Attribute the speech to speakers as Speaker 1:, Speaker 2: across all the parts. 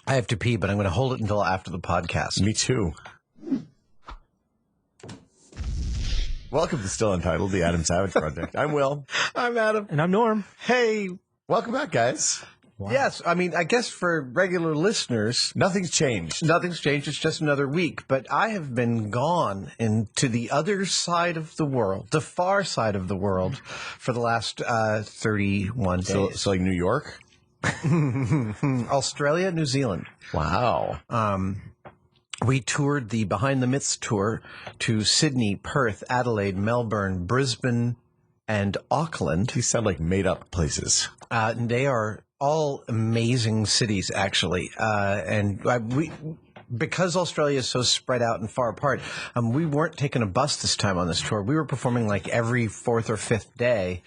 Speaker 1: I have to pee, but I'm going to hold it until after the podcast.
Speaker 2: Me too. Welcome to Still Untitled, the Adam Savage Project. I'm Will.
Speaker 1: I'm Adam.
Speaker 3: And I'm Norm.
Speaker 1: Hey.
Speaker 2: Welcome back, guys.
Speaker 1: Wow. Yes, I mean, I guess for regular listeners,
Speaker 2: nothing's changed.
Speaker 1: Nothing's changed. It's just another week. But I have been gone into the other side of the world, the far side of the world, for the last 31 days.
Speaker 2: So like New York?
Speaker 1: Australia, New Zealand.
Speaker 2: Wow.
Speaker 1: We toured the Behind the Myths tour to Sydney, Perth, Adelaide, Melbourne, Brisbane, and Auckland.
Speaker 2: These sound like made-up places.
Speaker 1: And they are all amazing cities, actually. Because Australia is so spread out and far apart, we weren't taking a bus this time on this tour. We were performing like every fourth or fifth day,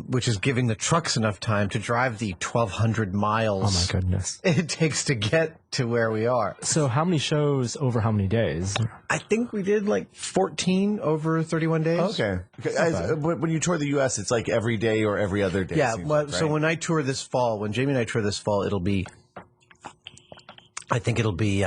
Speaker 1: which is giving the trucks enough time to drive the 1,200 miles.
Speaker 3: Oh, my goodness.
Speaker 1: It takes to get to where we are.
Speaker 3: So how many shows over how many days?
Speaker 1: I think we did like 14 over 31 days.
Speaker 2: Okay. When you tour the U.S., it's like every day or every other day.
Speaker 1: Yeah. Well,
Speaker 2: right?
Speaker 1: So when I tour this fall, when Jamie and I tour this fall, I think it'll be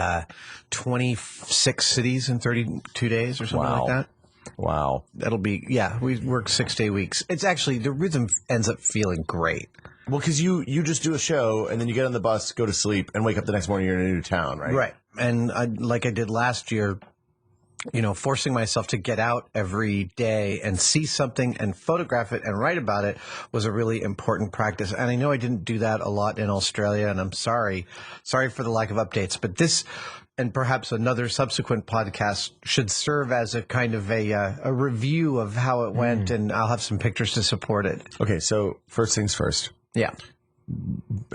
Speaker 1: 26 cities in 32 days or something like that.
Speaker 2: Wow.
Speaker 1: That'll be, we work 6-day weeks. It's actually, the rhythm ends up feeling great.
Speaker 2: Well, because you just do a show and then you get on the bus, go to sleep, and wake up the next morning, you're in a new town, right?
Speaker 1: Right. And like I did last year, forcing myself to get out every day and see something and photograph it and write about it was a really important practice. And I know I didn't do that a lot in Australia, and I'm sorry for the lack of updates. But this, and perhaps another subsequent podcast, should serve as a kind of a review of how it went, and I'll have some pictures to support it.
Speaker 2: Okay, so first things first.
Speaker 1: Yeah.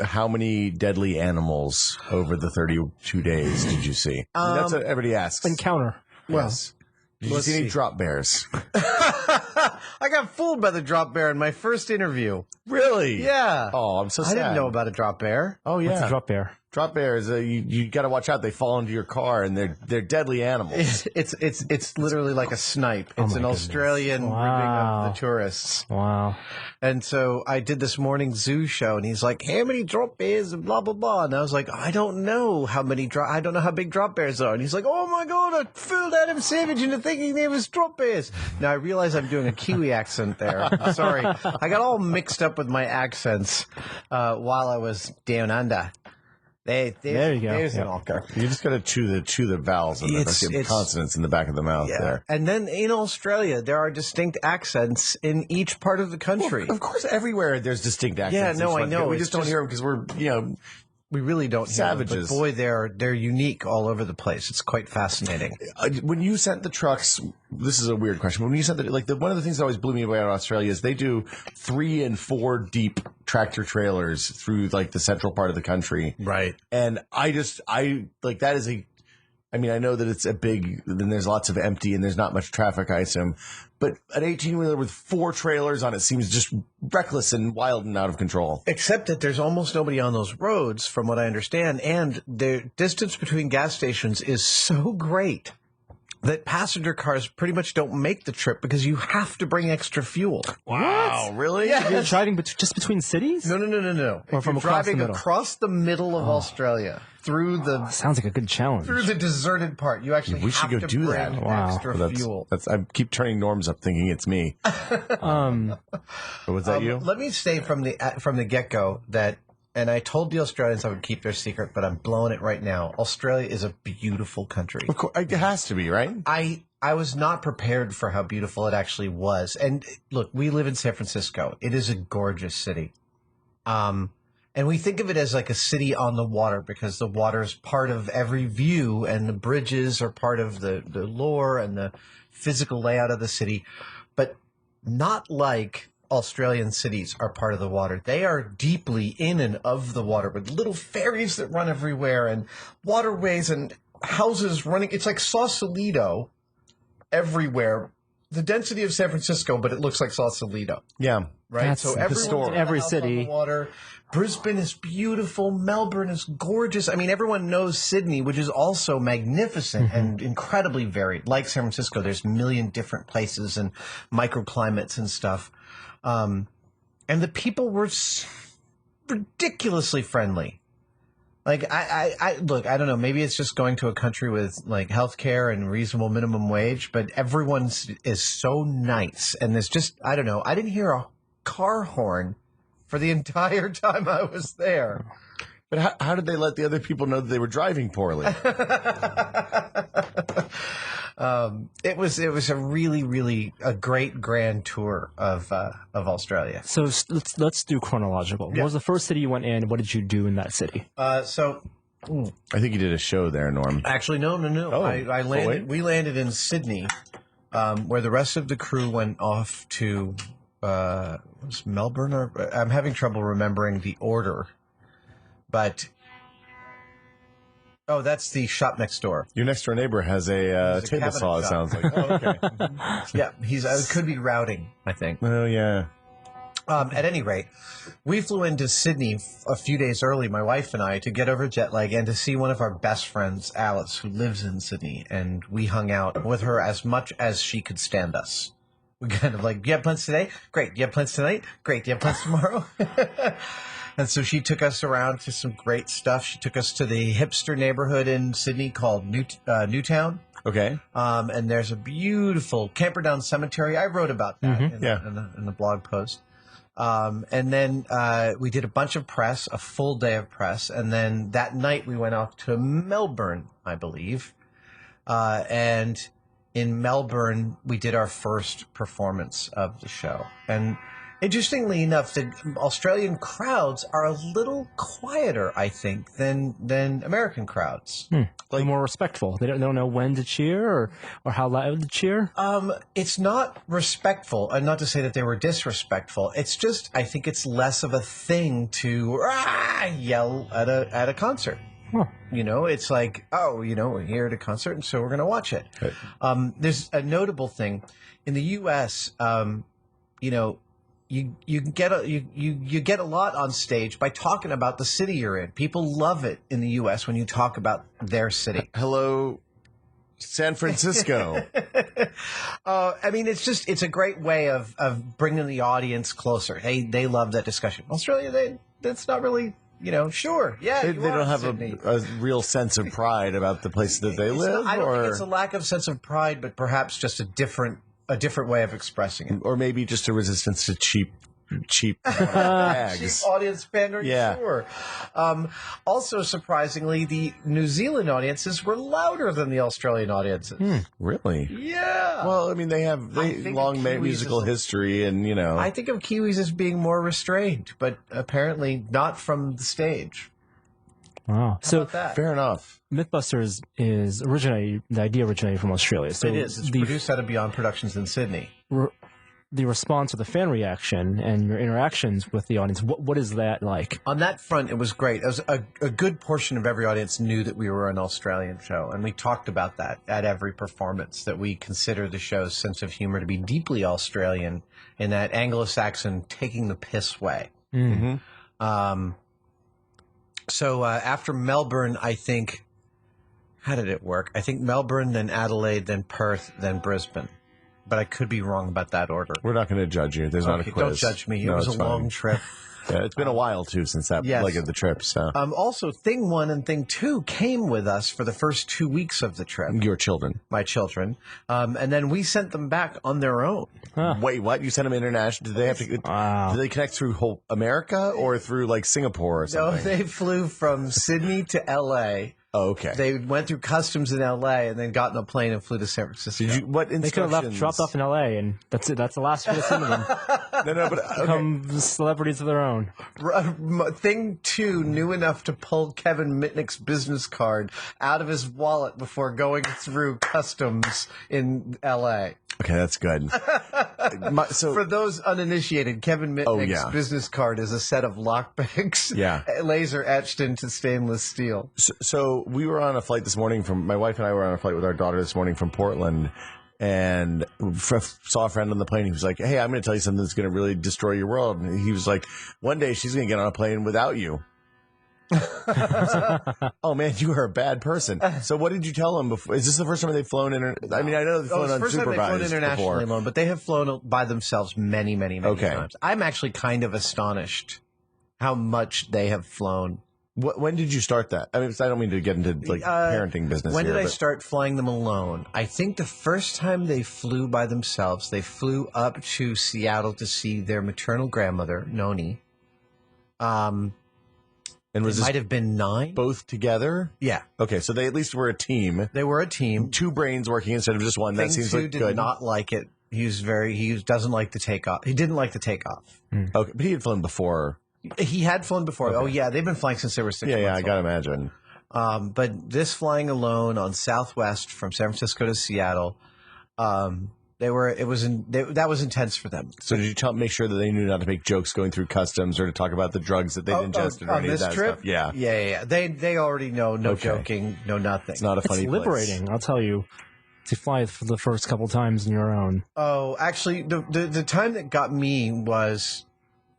Speaker 2: How many deadly animals over the 32 days did you see? That's what everybody asks.
Speaker 3: Encounter.
Speaker 2: Yes. Did you see any drop bears?
Speaker 1: I got fooled by the drop bear in my first interview.
Speaker 2: Really?
Speaker 1: Yeah.
Speaker 2: Oh, I'm so sad.
Speaker 1: I didn't know about a drop bear.
Speaker 2: Oh, yeah.
Speaker 3: What's a drop bear?
Speaker 2: Drop bears, you got to watch out. They fall into your car, and they're deadly animals.
Speaker 1: It's literally like a snipe. It's an Australian rigging of the tourists.
Speaker 3: Wow.
Speaker 1: And so I did this morning zoo show, and he's like, "How many drop bears?" and blah blah blah. And I was like, "I don't know how many I don't know how big drop bears are." And he's like, "Oh my god, I fooled Adam Savage into thinking they was drop bears." Now I realize I'm doing a Kiwi accent there. Sorry, I got all mixed up with my accents while I was down under. There you go. There's an orca.
Speaker 2: You just got to chew the vowels and the consonants in the back of the mouth there.
Speaker 1: And then in Australia, there are distinct accents in each part of the country.
Speaker 2: Well, of course, everywhere there's distinct accents.
Speaker 1: Yeah, no, I know.
Speaker 2: We just don't hear them because we're,
Speaker 1: we really don't
Speaker 2: savages.
Speaker 1: Hear them, but boy, they're unique all over the place. It's quite fascinating.
Speaker 2: When you sent the trucks, this is a weird question. When you sent one of the things that always blew me away about Australia is they do 3 and 4 deep tractor trailers through like the central part of the country.
Speaker 1: Right.
Speaker 2: And I like that is I know that it's a big, then there's lots of empty and there's not much traffic, I assume. But an 18-wheeler with 4 trailers on it seems just reckless and wild and out of control.
Speaker 1: Except that there's almost nobody on those roads, from what I understand. And the distance between gas stations is so great that passenger cars pretty much don't make the trip because you have to bring extra fuel.
Speaker 2: Wow, really?
Speaker 1: Yeah.
Speaker 3: You're driving just between cities?
Speaker 1: No.
Speaker 3: Or from across the middle?
Speaker 1: Across the middle of Australia through the
Speaker 3: sounds like a good challenge.
Speaker 1: Through the deserted part, you actually
Speaker 2: we should
Speaker 1: have
Speaker 2: go
Speaker 1: to
Speaker 2: do
Speaker 1: bring
Speaker 2: that.
Speaker 3: Wow.
Speaker 1: extra fuel.
Speaker 2: I keep turning Norm's up, thinking it's me. Was that you?
Speaker 1: Let me say from the get-go that. And I told the Australians I would keep their secret, but I'm blowing it right now. Australia is a beautiful country.
Speaker 2: Of course, it has to be, right?
Speaker 1: I was not prepared for how beautiful it actually was. And look, we live in San Francisco. It is a gorgeous city. And we think of it as like a city on the water because the water is part of every view and the bridges are part of the lore and the physical layout of the city. But not like Australian cities are part of the water. They are deeply in and of the water with little ferries that run everywhere and waterways and houses running. It's like Sausalito everywhere. The density of San Francisco, but it looks like Sausalito.
Speaker 2: Yeah.
Speaker 1: Right?
Speaker 3: That's
Speaker 1: so
Speaker 3: in every city.
Speaker 1: Water. Brisbane is beautiful. Melbourne is gorgeous. I mean, everyone knows Sydney, which is also magnificent and incredibly varied. Like San Francisco, there's a million different places and microclimates and stuff. And the people were ridiculously friendly. Like I look, I don't know. Maybe it's just going to a country with like healthcare and reasonable minimum wage, but everyone is so nice, and there's just I don't know. I didn't hear a car horn for the entire time I was there.
Speaker 2: But how did they let the other people know that they were driving poorly?
Speaker 1: It was a really a great grand tour of Australia.
Speaker 3: So let's do chronological. What was the first city you went in? What did you do in that city?
Speaker 2: I think you did a show there, Norm.
Speaker 1: Actually, no.
Speaker 2: Oh,
Speaker 1: I landed. We landed in Sydney, where the rest of the crew went off to was Melbourne. Or I'm having trouble remembering the order, but. Oh, that's the shop next door.
Speaker 2: Your next door neighbor has a table saw, it sounds like. Oh, okay.
Speaker 1: Yeah, he's could be routing, I think.
Speaker 2: Oh, yeah.
Speaker 1: At any rate, we flew into Sydney a few days early, my wife and I, to get over jet lag and to see one of our best friends, Alice, who lives in Sydney. And we hung out with her as much as she could stand us. We kind of like, do you have plans today? Great. Do you have plans tonight? Great. Do you have plans tomorrow? And so she took us around to some great stuff. She took us to the hipster neighborhood in Sydney called Newtown.
Speaker 2: Okay.
Speaker 1: And there's a beautiful Camperdown Cemetery. I wrote about that in the blog post. And then we did a bunch of press, a full day of press. And then that night we went off to Melbourne, I believe. And in Melbourne, we did our first performance of the show. And interestingly enough, the Australian crowds are a little quieter, I think, than American crowds.
Speaker 3: Like more respectful. They don't know when to cheer or how loud to cheer.
Speaker 1: It's not respectful, and not to say that they were disrespectful. It's just I think it's less of a thing to yell at a concert.
Speaker 3: Huh.
Speaker 1: You know, it's like, we're here at a concert, and so we're going to watch it. Right. There's a notable thing in the U.S. You get a lot on stage by talking about the city you're in. People love it in the U.S. when you talk about their city.
Speaker 2: Hello, San Francisco.
Speaker 1: I mean, it's a great way of bringing the audience closer. Hey, they love that discussion. Australia, that's not really. Sure, yeah.
Speaker 2: They don't have a real sense of pride about the place that they live.
Speaker 1: I don't think it's a lack of sense of pride, but perhaps just a different way of expressing it,
Speaker 2: or maybe just a resistance to cheap bags.
Speaker 1: Cheap audience pandering.
Speaker 2: Yeah.
Speaker 1: Sure. Also, surprisingly, the New Zealand audiences were louder than the Australian audiences.
Speaker 2: Really?
Speaker 1: Yeah.
Speaker 2: Well, I mean, they have long musical history, and
Speaker 1: I think of Kiwis as being more restrained, but apparently not from the stage.
Speaker 3: Wow.
Speaker 1: So
Speaker 2: fair enough.
Speaker 3: MythBusters the idea originated from Australia. So
Speaker 1: it is. It's produced out of Beyond Productions in Sydney.
Speaker 3: The response or the fan reaction and your interactions with the audience, what is that like?
Speaker 1: On that front, it was great. It was a good portion of every audience knew that we were an Australian show, and we talked about that at every performance, that we consider the show's sense of humor to be deeply Australian in that Anglo-Saxon taking the piss way.
Speaker 2: Mm-hmm.
Speaker 1: So after Melbourne, I think, how did it work? I think Melbourne, then Adelaide, then Perth, then Brisbane. But I could be wrong about that order.
Speaker 2: We're not going to judge you. There's not a quiz.
Speaker 1: Don't judge me. It was a long trip.
Speaker 2: Yeah, it's been a while, too, since that leg of the trip. So.
Speaker 1: Also, Thing 1 and Thing 2 came with us for the first 2 weeks of the trip.
Speaker 2: Your children.
Speaker 1: My children. And then we sent them back on their own.
Speaker 3: Huh.
Speaker 2: Wait, what? You sent them international? Did they have to? Did they connect through whole America or through, like, Singapore or something?
Speaker 1: No, they flew from Sydney to L.A.,
Speaker 2: Oh, okay.
Speaker 1: They went through customs in L.A. and then got in a plane and flew to San Francisco.
Speaker 3: They could have dropped off in L.A. and that's it. That's the last you would have seen of them.
Speaker 2: No, but
Speaker 3: become celebrities of their own.
Speaker 1: Thing 2 knew enough to pull Kevin Mitnick's business card out of his wallet before going through customs in L.A.
Speaker 2: Okay, that's good. So
Speaker 1: for those uninitiated, Kevin Mitnick's business card is a set of lockpicks, laser etched into stainless steel.
Speaker 2: So we were on a flight this morning my wife and I were on a flight with our daughter this morning from Portland, and saw a friend on the plane. He was like, "Hey, I'm going to tell you something that's going to really destroy your world." And he was like, "One day she's going to get on a plane without you." Oh man, you are a bad person. So what did you tell them before? Is this the first time they've flown I mean, I know they've flown unsupervised
Speaker 1: first time they've flown internationally alone, but they have flown by themselves many, many, many times. I'm actually kind of astonished how much they have flown
Speaker 2: When did you start that? I mean, I don't mean to get into like parenting business.
Speaker 1: When
Speaker 2: here,
Speaker 1: did I
Speaker 2: but-
Speaker 1: start flying them alone? I think the first time they flew by themselves, they flew up to Seattle to see their maternal grandmother, Noni.
Speaker 2: And
Speaker 1: It
Speaker 2: was this
Speaker 1: might have been 9.
Speaker 2: both together?
Speaker 1: Yeah,
Speaker 2: Okay, so they at least were a team.
Speaker 1: they were a team.
Speaker 2: 2 brains working instead of just one. That
Speaker 1: Thing
Speaker 2: seems
Speaker 1: 2
Speaker 2: like
Speaker 1: did
Speaker 2: good.
Speaker 1: not like it. He doesn't like the takeoff. He didn't like the takeoff.
Speaker 2: Okay, but he had flown before.
Speaker 1: He had flown before. Oh yeah, they've been flying since they were 6
Speaker 2: Yeah,
Speaker 1: months
Speaker 2: I
Speaker 1: old.
Speaker 2: gotta imagine.
Speaker 1: But this flying alone on Southwest from San Francisco to Seattle, that was intense for them.
Speaker 2: So did you make sure that they knew not to make jokes going through customs or to talk about the drugs that they'd ingested or
Speaker 1: on
Speaker 2: any of
Speaker 1: this
Speaker 2: that
Speaker 1: trip?
Speaker 2: stuff? Yeah,
Speaker 1: Yeah. They already know. No
Speaker 2: Okay.
Speaker 1: joking. No nothing.
Speaker 2: it's not a funny
Speaker 3: It's
Speaker 2: place.
Speaker 3: liberating, I'll tell you, to fly for the first couple times on your own.
Speaker 1: Oh, actually, the time that got me was,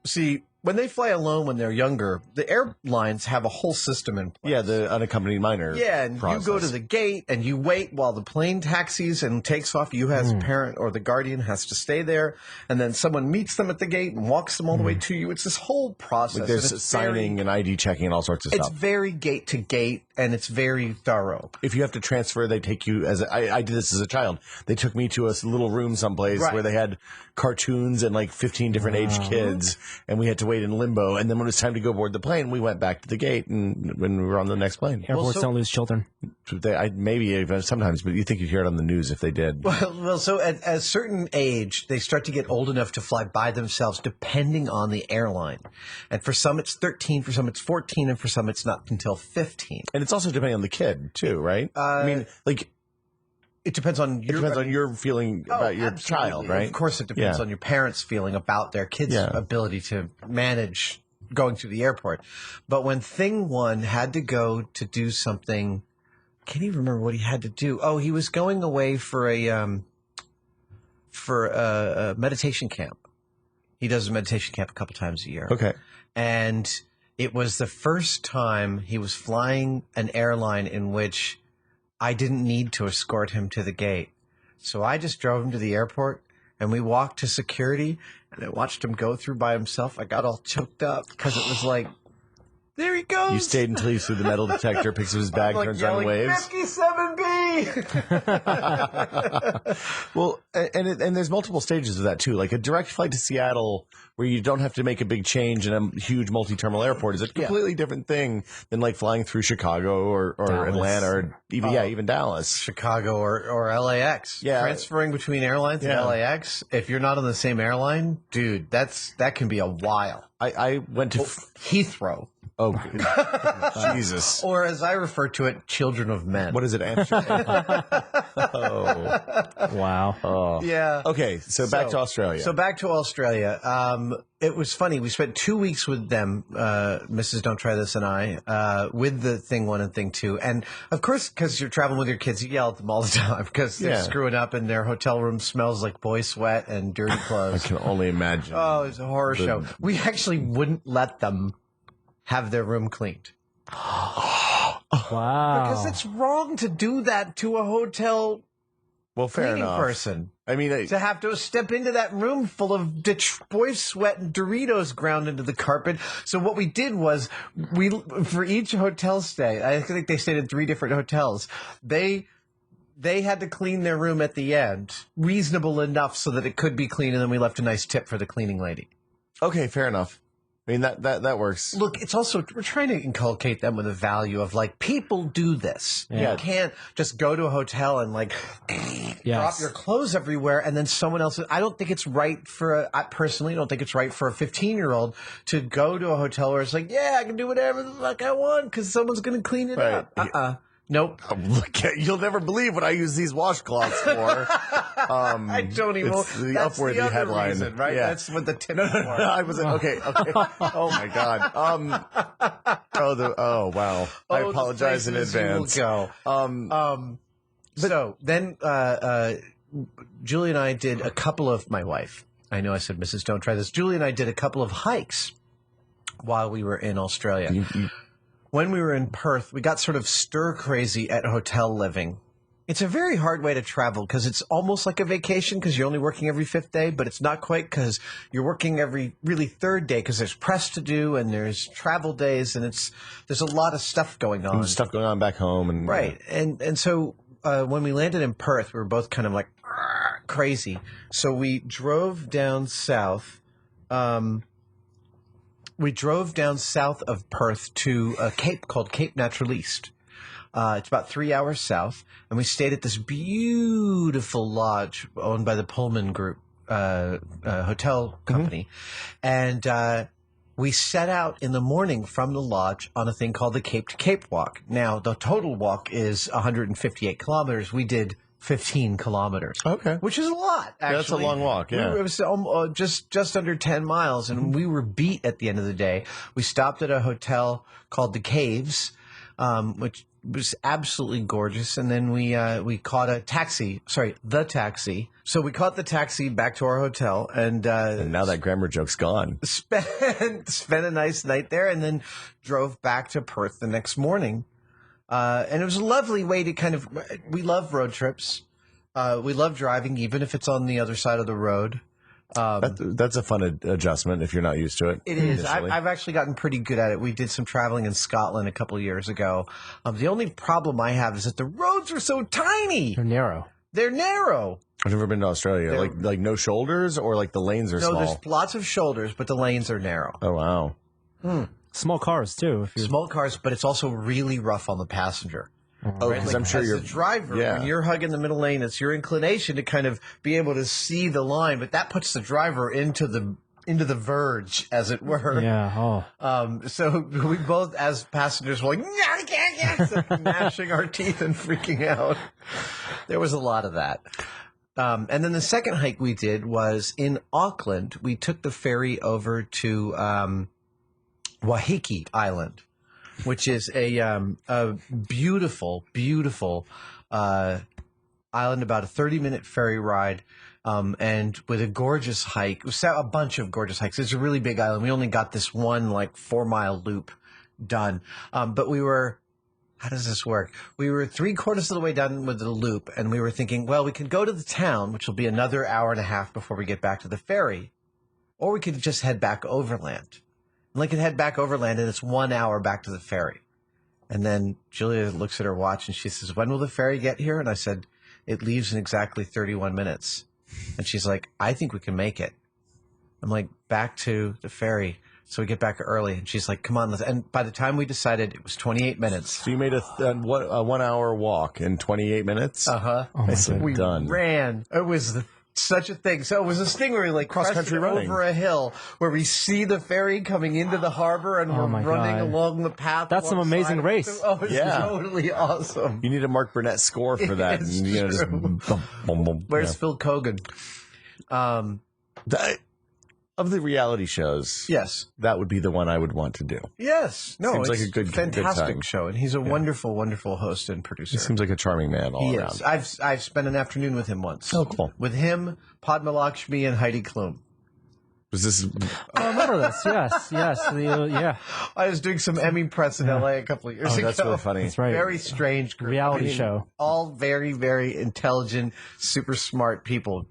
Speaker 1: see, when they fly alone when they're younger, the airlines have a whole system in place.
Speaker 2: Yeah, the unaccompanied minor.
Speaker 1: Yeah, and
Speaker 2: process.
Speaker 1: you go to the gate and you wait while the plane taxis and takes off. You as a parent or the guardian has to stay there, and then someone meets them at the gate and walks them all the way to you. It's this whole process.
Speaker 2: Like there's
Speaker 1: and it's
Speaker 2: signing and ID checking and all sorts of
Speaker 1: It's
Speaker 2: stuff.
Speaker 1: very gate to gate, and it's very thorough.
Speaker 2: If you have to transfer, they take you as I did this as a child. They took me to a little room someplace
Speaker 1: Right.
Speaker 2: where they had cartoons and like 15 different age kids, and we had to wait in limbo. And then when it was time to go board the plane, we went back to the gate, and when we were on the next plane,
Speaker 3: Airports
Speaker 1: so-
Speaker 3: don't lose children.
Speaker 2: maybe even sometimes, but you think you'd hear it on the news if they did.
Speaker 1: So at a certain age, they start to get old enough to fly by themselves, depending on the airline. And for some, it's 13, for some, it's 14, and for some, it's not until 15.
Speaker 2: And it's also depending on the kid too, right? I mean, like
Speaker 1: It depends on
Speaker 2: it depends on your feeling about your
Speaker 1: absolutely.
Speaker 2: child, right?
Speaker 1: Of course, it depends
Speaker 2: Yeah.
Speaker 1: on your parents' feeling about their kids'
Speaker 2: Yeah.
Speaker 1: ability to manage going through the airport. But when Thing One had to go to do something, I can't even remember what he had to do. Oh, he was going away for a meditation camp. He does a meditation camp a couple times a year.
Speaker 2: Okay.
Speaker 1: And it was the first time he was flying an airline in which I didn't need to escort him to the gate. So I just drove him to the airport and we walked to security and I watched him go through by himself. I got all choked up because it was like, there he goes.
Speaker 2: You stayed until he's through the metal detector, picks up his bag,
Speaker 1: I'm like
Speaker 2: turns around and
Speaker 1: yelling,
Speaker 2: waves.
Speaker 1: 57B!
Speaker 2: Well, and there's multiple stages of that too. Like a direct flight to Seattle, where you don't have to make a big change in a huge multi-terminal airport, is a completely different thing than like flying through Chicago or
Speaker 3: Dallas.
Speaker 2: Atlanta or even Dallas.
Speaker 1: Chicago or LAX.
Speaker 2: Yeah.
Speaker 1: Transferring between airlines
Speaker 2: Yeah.
Speaker 1: and LAX, if you're not on the same airline, dude, that can be a while.
Speaker 2: I went to
Speaker 1: Heathrow.
Speaker 2: oh Jesus,
Speaker 1: Or as I refer to it, children of men.
Speaker 2: what is it? Amsterdam. oh,
Speaker 3: Wow.
Speaker 2: oh.
Speaker 1: Yeah.
Speaker 2: Okay, so back to Australia.
Speaker 1: So back to Australia. It was funny. We spent 2 weeks with them, Mrs. Don't Try This and I, with the Thing 1 and Thing 2. And of course, because you're traveling with your kids, you yell at them all the time because they're
Speaker 2: Yeah.
Speaker 1: screwing up and their hotel room smells like boy sweat and dirty
Speaker 2: I
Speaker 1: clothes.
Speaker 2: can only imagine.
Speaker 1: Oh, it's a horror show. We actually wouldn't let them have their room cleaned.
Speaker 3: Wow.
Speaker 1: Because it's wrong to do that to a hotel
Speaker 2: well, fair
Speaker 1: cleaning
Speaker 2: enough.
Speaker 1: person.
Speaker 2: I mean,
Speaker 1: To have to step into that room full of boy sweat and Doritos ground into the carpet. So what we did was for each hotel stay, I think they stayed in 3 different hotels. They had to clean their room at the end, reasonable enough so that it could be clean, and then we left a nice tip for the cleaning lady.
Speaker 2: okay, fair enough. I mean that works.
Speaker 1: Look, it's also, we're trying to inculcate them with a value of like, people do this.
Speaker 3: Yeah.
Speaker 1: You can't just go to a hotel and like drop
Speaker 3: Yes.
Speaker 1: your clothes everywhere and then someone else. I don't think it's right I personally don't think it's right for a 15-year-old to go to a hotel where it's like, yeah, I can do whatever the fuck I want because someone's going to clean it
Speaker 2: Right.
Speaker 1: up. Nope.
Speaker 2: Look at, you'll never believe what I use these washcloths for.
Speaker 1: I don't even.
Speaker 2: It's the
Speaker 1: That's
Speaker 2: Upworthy
Speaker 1: the other
Speaker 2: headline,
Speaker 1: reason, right?
Speaker 2: Yeah.
Speaker 1: That's what the tip
Speaker 2: No,
Speaker 1: for.
Speaker 2: I was okay. Oh my god. Oh wow. I
Speaker 1: Oh, the
Speaker 2: apologize in
Speaker 1: places you will
Speaker 2: advance.
Speaker 1: go. So then Julie and I did a couple of my wife. I know I said, Mrs. Don't Try This. Julie and I did a couple of hikes while we were in Australia. When we were in Perth, we got sort of stir crazy at hotel living It's a very hard way to travel because it's almost like a vacation because you're only working every fifth day, but it's not quite because you're working every really third day because there's press to do and there's travel days and there's a lot of stuff going on.
Speaker 2: And stuff going on back home. And
Speaker 1: Right. And so when we landed in Perth, we were both kind of like crazy. So we drove down south. We drove down south of Perth to a cape called Cape Naturaliste. It's about 3 hours south, and we stayed at this beautiful lodge owned by the Pullman Group hotel company. And we set out in the morning from the lodge on a thing called the Cape to Cape walk. Now, the total walk is 158 kilometers. We did 15 kilometers.
Speaker 2: Okay.
Speaker 1: Which is a lot, actually.
Speaker 2: That's a long walk, yeah.
Speaker 1: It was just under 10 miles, and we were beat at the end of the day. We stopped at a hotel called The Caves, which was absolutely gorgeous. And then we caught the taxi. So we caught the taxi back to our hotel, and
Speaker 2: now that grammar joke's gone.
Speaker 1: Spent a nice night there, and then drove back to Perth the next morning. And it was a lovely way to we love road trips. We love driving, even if it's on the other side of the road.
Speaker 2: That's a fun adjustment if you're not used to it.
Speaker 1: It is. I've actually gotten pretty good at it. We did some traveling in Scotland a couple of years ago. The only problem I have is that the roads are so tiny.
Speaker 3: They're narrow.
Speaker 2: I've never been to Australia. Like no shoulders, or like the lanes are small?
Speaker 1: No, there's lots of shoulders, but the lanes are narrow.
Speaker 2: Oh, wow.
Speaker 3: Small cars, too.
Speaker 1: Small cars, but it's also really rough on the passenger.
Speaker 2: Oh, because I'm sure
Speaker 1: as
Speaker 2: you're
Speaker 1: the driver, when you're hugging the middle lane, it's your inclination to kind of be able to see the line, but that puts the driver into the verge, as it were.
Speaker 3: Yeah.
Speaker 1: So we both, as passengers, were like, yeah, gnashing our teeth and freaking out. There was a lot of that. And then the second hike we did was in Auckland. We took the ferry over to Waiheke Island, which is a beautiful, beautiful island, about a 30-minute ferry ride, and with a gorgeous hike. A bunch of gorgeous hikes. It's a really big island. We only got this one 4-mile loop done, but we were. How does this work? We were 3/4 of the way done with the loop, and we were thinking, well, we could go to the town, which will be another hour and a half before we get back to the ferry, or we could just head back overland. And we could head back overland, and it's 1 hour back to the ferry. And then Julia looks at her watch, and she says, when will the ferry get here? And I said, it leaves in exactly 31 minutes. And she's like, I think we can make it. I'm like, back to the ferry. So we get back early, and she's like, come on. And by the time we decided, it was 28 minutes.
Speaker 2: So you made a 1 hour walk in 28 minutes?
Speaker 1: Uh-huh.
Speaker 3: Oh,
Speaker 1: we
Speaker 2: done.
Speaker 1: ran. It was such a thing. So it was this thing where we
Speaker 2: cross-country running
Speaker 1: over a hill where we see the ferry coming into the harbor, and we're running along the path.
Speaker 3: That's some amazing race.
Speaker 1: Oh, it's totally awesome.
Speaker 2: You need a Mark Burnett score for that.
Speaker 1: It's
Speaker 2: just
Speaker 1: true.
Speaker 2: boom, boom, boom.
Speaker 1: Where's Phil Kogan?
Speaker 2: Of the reality shows,
Speaker 1: Yes.
Speaker 2: that would be the one I would want to do.
Speaker 1: Yes. No,
Speaker 2: Seems
Speaker 1: it's
Speaker 2: like a good
Speaker 1: fantastic
Speaker 2: time.
Speaker 1: show, and he's a wonderful, wonderful host and producer.
Speaker 2: He seems like a charming man all
Speaker 1: He
Speaker 2: around.
Speaker 1: is. I've spent an afternoon with him once.
Speaker 2: Oh, cool.
Speaker 1: With him, Padma Lakshmi, and Heidi Klum.
Speaker 2: Was this?
Speaker 3: I remember this. Yes. Yeah.
Speaker 1: I was doing some Emmy press in LA a couple of years ago.
Speaker 2: That's really funny.
Speaker 3: That's right.
Speaker 1: Very strange group.
Speaker 3: Reality show.
Speaker 1: All very, very intelligent, super smart people.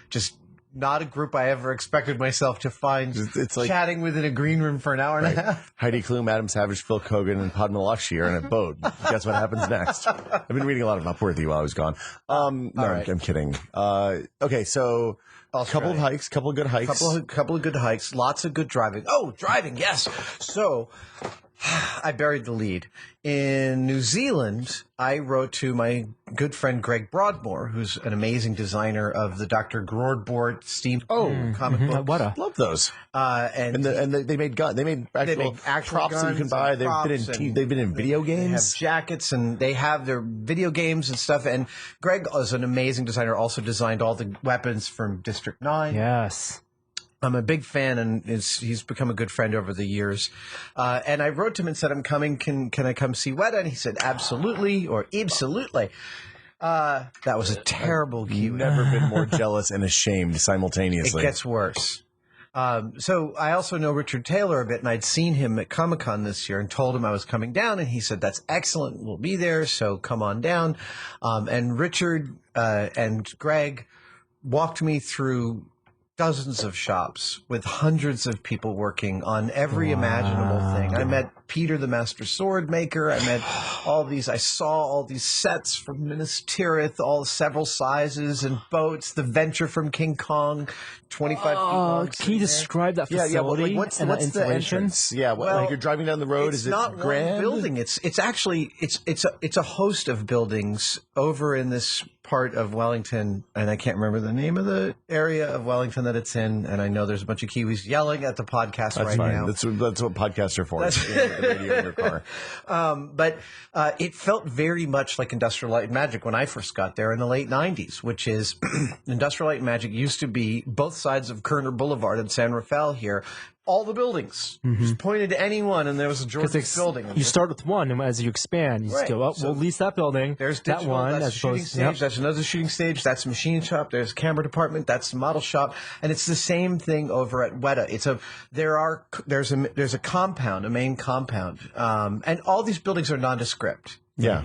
Speaker 1: Just not a group I ever expected myself to find
Speaker 2: It's like
Speaker 1: chatting within a green room for an hour and a half.
Speaker 2: Heidi Klum, Adam Savage, Phil Kogan, and Padma Lakshmi are in a boat. Guess what happens next? I've been reading a lot of Upworthy while I was gone.
Speaker 1: right.
Speaker 2: I'm kidding. Okay, so a couple of hikes, couple of good hikes.
Speaker 1: Couple of good hikes, lots of good driving. Oh, driving, yes. So I buried the lead. In New Zealand, I wrote to my good friend Greg Broadmoor, who's an amazing designer of the Dr. Groardboard steam comic books.
Speaker 2: Love those.
Speaker 1: And
Speaker 2: They made actual props that you can
Speaker 1: guns
Speaker 2: buy.
Speaker 1: and
Speaker 2: They've been in video
Speaker 1: They have
Speaker 2: games.
Speaker 1: jackets, and they have their video games and stuff. And Greg is an amazing designer, also designed all the weapons from District 9.
Speaker 3: Yes.
Speaker 1: I'm a big fan, and he's become a good friend over the years. And I wrote to him and said, I'm coming. Can I come see Weta? And he said, absolutely, or absolutely. That was a terrible cue.
Speaker 2: Never been more jealous and ashamed simultaneously.
Speaker 1: It gets worse. So I also know Richard Taylor a bit, and I'd seen him at Comic-Con this year and told him I was coming down, and he said, that's excellent, we'll be there, so come on down. And Richard and Greg walked me through dozens of shops with hundreds of people working on every imaginable thing. I met Peter the Master Sword Maker. I met I saw all these sets from Minas Tirith, several sizes and boats, the Venture from King Kong, 25 feet long.
Speaker 3: Can you describe that facility?
Speaker 2: Yeah, well, like, what's
Speaker 3: and that
Speaker 2: the
Speaker 3: installation?
Speaker 2: entrance? Yeah,
Speaker 1: Well,
Speaker 2: like you're driving down the road.
Speaker 1: It's
Speaker 2: Is it
Speaker 1: not
Speaker 2: grand?
Speaker 1: one building. It's actually a host of buildings over in this part of Wellington, and I can't remember the name of the area of Wellington that it's in. And I know there's a bunch of Kiwis yelling at the podcast
Speaker 2: That's
Speaker 1: right
Speaker 2: fine.
Speaker 1: now.
Speaker 2: That's what podcasts are for. With the radio in your car.
Speaker 1: But it felt very much like Industrial Light and Magic when I first got there in the late 90s, which is Industrial Light and Magic used to be both sides of Kerner Boulevard in San Rafael here. All the buildings. Just pointed to any one, and there was a George building.
Speaker 3: You start with one, and as you expand, you just
Speaker 1: Right.
Speaker 3: go, oh,
Speaker 1: So
Speaker 3: we'll lease that building.
Speaker 1: There's
Speaker 3: that
Speaker 1: digital,
Speaker 3: one.
Speaker 1: that's
Speaker 3: as
Speaker 1: a shooting
Speaker 3: opposed,
Speaker 1: stage, that's another shooting stage, that's a machine shop, there's a camera department, that's the model shop, and it's the same thing over at Weta. There's a compound, a main compound, and all these buildings are nondescript.
Speaker 2: Yeah.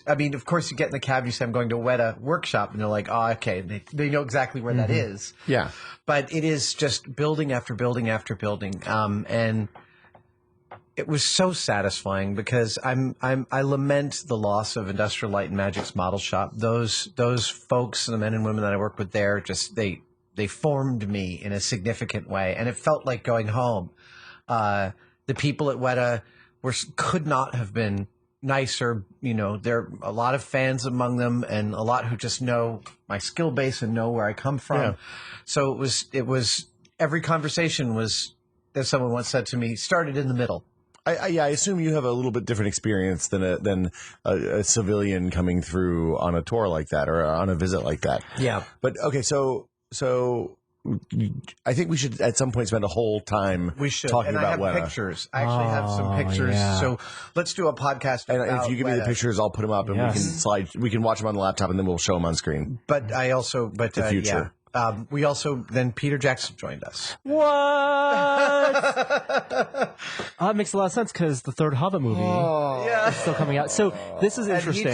Speaker 1: Of course, you get in the cab, you say, I'm going to Weta workshop, and they're like, oh, okay. They know exactly where that is.
Speaker 2: Yeah.
Speaker 1: But it is just building after building after building. And it was so satisfying because I lament the loss of Industrial Light and Magic's model shop. Those folks, the men and women that I work with there, they formed me in a significant way. And it felt like going home. The people at Weta could not have been nicer. There are a lot of fans among them and a lot who just know my skill base and know where I come from.
Speaker 2: Yeah.
Speaker 1: So it was every conversation was, as someone once said to me, started in the middle.
Speaker 2: I assume you have a little bit different experience than a civilian coming through on a tour like that or on a visit like that.
Speaker 1: Yeah.
Speaker 2: But okay, so I think we should at some point spend a whole time talking
Speaker 1: and
Speaker 2: about
Speaker 1: I have
Speaker 2: Weta.
Speaker 1: pictures. I actually have some pictures.
Speaker 3: yeah.
Speaker 1: So let's do a podcast.
Speaker 2: And
Speaker 1: about
Speaker 2: if you give me the
Speaker 1: Weta.
Speaker 2: pictures, I'll put them up and we can watch them on the laptop and then we'll show them on screen.
Speaker 1: But I also,
Speaker 2: The future.
Speaker 1: Yeah. We also then Peter Jackson joined us.
Speaker 3: What? That makes a lot of sense because the third Hobbit movie
Speaker 1: Yeah.
Speaker 3: is still coming out. So this is interesting.
Speaker 1: And